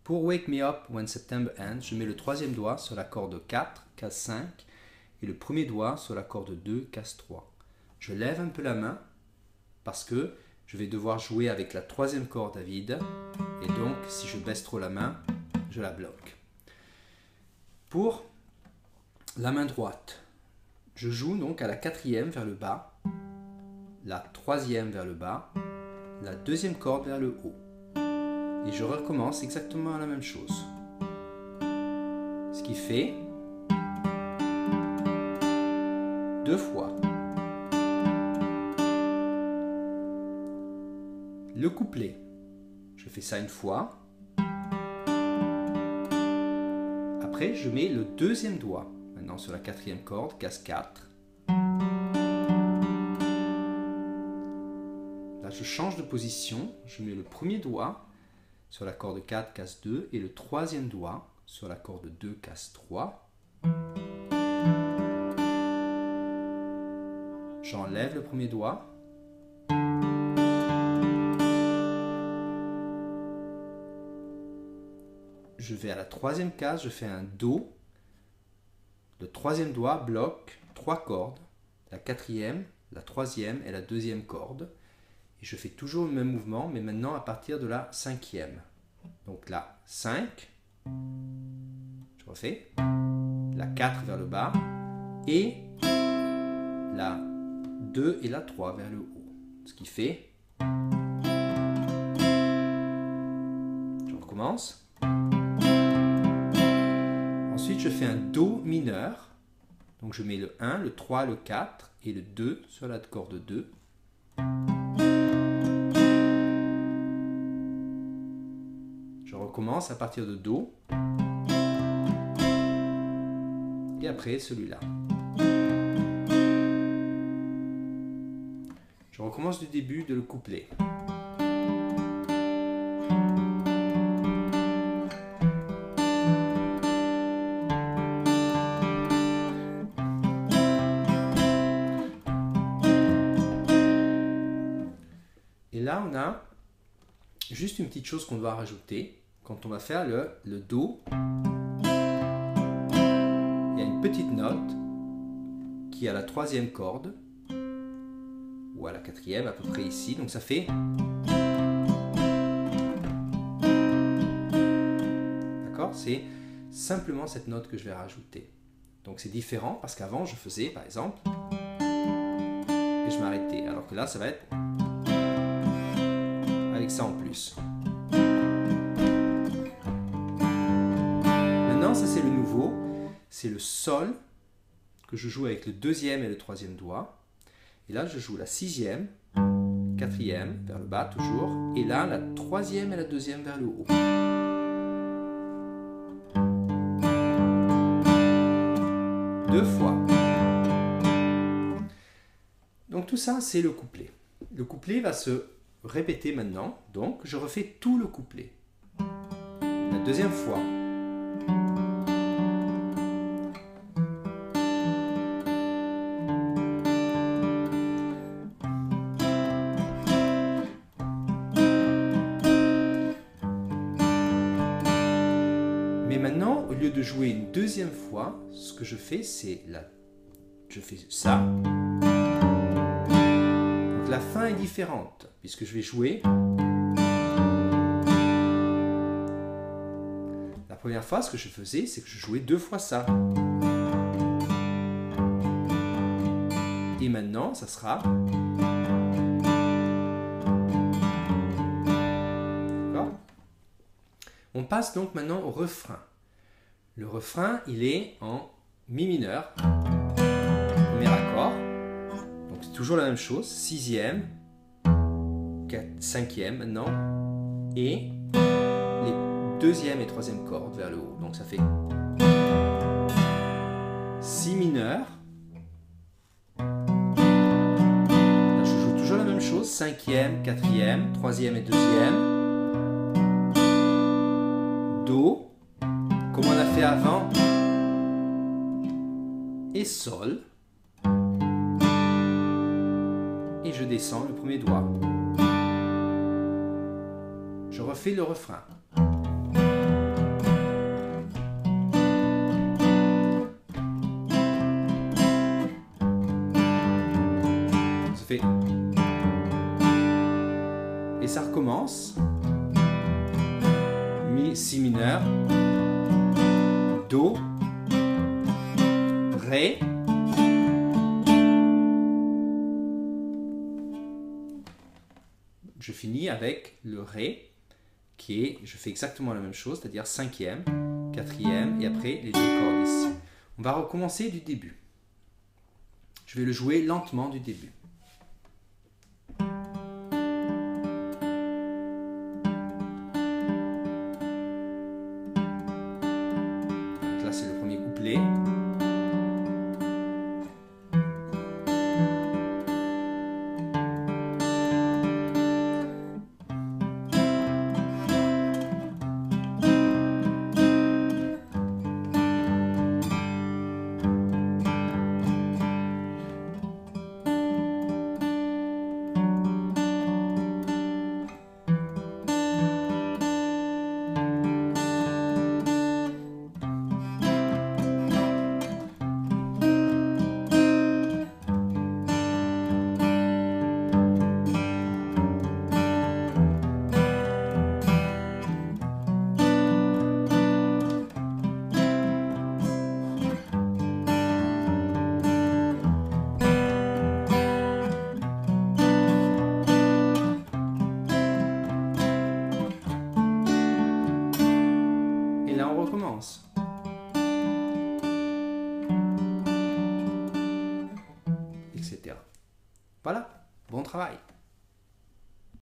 Pour Wake Me Up When September Ends, je mets le troisième doigt sur la corde 4, case 5, et le premier doigt sur la corde 2, case 3. Je lève un peu la main parce que je vais devoir jouer avec la troisième corde à vide, et donc si je baisse trop la main, je la bloque. Pour la main droite, je joue donc à la quatrième vers le bas, la troisième vers le bas, la deuxième corde vers le haut. Et je recommence exactement la même chose. Ce qui fait 2 fois. Le couplet, je fais ça une fois. Après, je mets le deuxième doigt, maintenant sur la quatrième corde, case 4. Là, je change de position, je mets le premier doigt sur la corde 4, case 2, et le troisième doigt sur la corde 2, case 3. J'enlève le premier doigt. Je vais à la troisième case, je fais un Do. Le troisième doigt bloque 3 cordes, la quatrième, la troisième et la deuxième corde. Et je fais toujours le même mouvement, mais maintenant à partir de la cinquième. Donc là, 5, je refais, la 4 vers le bas, et la 2 et la 3 vers le haut. Ce qui fait, je recommence. Ensuite, je fais un Do mineur. Donc je mets le 1, le 3, le 4 et le 2 sur la corde 2. Je recommence à partir de Do. Et après celui-là. Je recommence du début de le couplet. Et là, on a juste une petite chose qu'on doit rajouter. Quand on va faire le Do, il y a une petite note qui est à la troisième corde, ou à la quatrième, à peu près ici. Donc ça fait... D'accord? C'est simplement cette note que je vais rajouter. Donc c'est différent parce qu'avant je faisais, par exemple, et je m'arrêtais. Alors que là, ça va être avec ça en plus. Maintenant, ça c'est le nouveau. C'est le Sol que je joue avec le deuxième et le troisième doigt. Et là, je joue la sixième, quatrième, vers le bas toujours. Et là, la troisième et la deuxième vers le haut. Deux fois. Donc tout ça, c'est le couplet. Le couplet va se répéter maintenant. Donc, je refais tout le couplet. La deuxième fois. Mais maintenant, au lieu de jouer une deuxième fois, ce que je fais, c'est je fais ça. Donc la fin est différente, puisque je vais jouer. La première fois, ce que je faisais, c'est que je jouais 2 fois ça. Et maintenant, ça sera... On passe donc maintenant au refrain. Le refrain, il est en Mi mineur, premier accord. Donc c'est toujours la même chose, sixième, cinquième maintenant, et les deuxième et troisième cordes vers le haut. Donc ça fait Si mineur. Là, je joue toujours la même chose, cinquième, quatrième, troisième et deuxième. Do, comme on a fait avant, et Sol, et je descends le premier doigt. Je refais le refrain. recommence. Si mineur, Do, Ré, je finis avec le Ré qui est, je fais exactement la même chose, c'est-à-dire cinquième, quatrième et après les deux cordes ici. On va recommencer du début. Je vais le jouer lentement du début. Donc là c'est le premier couplet. Et là, on recommence. Etc. Voilà, bon travail.